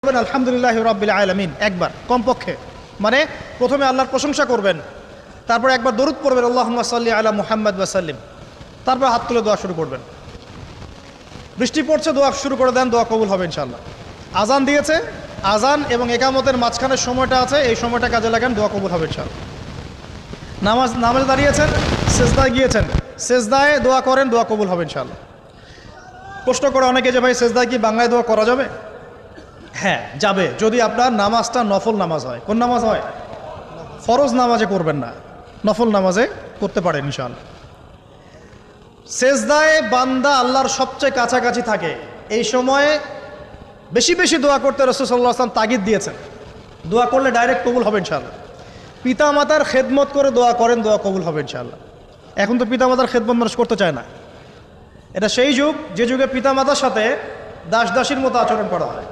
আলহামদুলিল্লাহ রাব্বিল আলামিন একবার কমপক্ষে, মানে প্রথমে আল্লাহর প্রশংসা করবেন, তারপর একবার দরুদ পড়বেন আল্লাহুম্মা সাল্লি আলা মুহাম্মাদ ওয়া সাল্লিম, তারপর হাত তুলে দোয়া শুরু করবেন। বৃষ্টি পড়ছে, দোয়া শুরু করে দেন, দোয়া কবুল হবে ইনশাআল্লাহ। আজান দিয়েছে, আজান এবং একামতের মাঝখানের সময়টা আছে, এই সময়টা কাজে লাগান, দোয়া কবুল হবে ইনশাআল্লাহ। নামাজে দাঁড়িয়েছেন, সেজদায় গিয়েছেন, সেজদায় দোয়া করেন, দোয়া কবুল হবে ইনশাআল্লাহ। প্রশ্ন করে অনেকে যে ভাই সেজদায় কি বাংলায় দোয়া করা যাবে? হ্যাঁ যাবে, যদি আপনার নামাজটা নফল নামাজ হয়। কোন নামাজ হয়? ফরজ নামাজে করবেন না, নফল নামাজে করতে পারেন ইনশাআল্লাহ। সেজদায় বান্দা আল্লাহর সবচেয়ে কাছাকাছি থাকে, এই সময়ে বেশি বেশি দোয়া করতে রাসূল সাল্লাল্লাহু আলাইহি ওয়াসাল্লাম তাগিদ দিয়েছেন। দোয়া করলে ডাইরেক্ট কবুল হবে ইনশাআল্লাহ। পিতা মাতার খেদমত করে দোয়া করেন, দোয়া কবুল হবে ইনশাআল্লাহ। এখন তো পিতা মাতার খেদমত মানুষ করতে চায় না। এটা সেই যুগ যে যুগে পিতা মাতার সাথে দাস দাসীর মতো আচরণ করা হয়।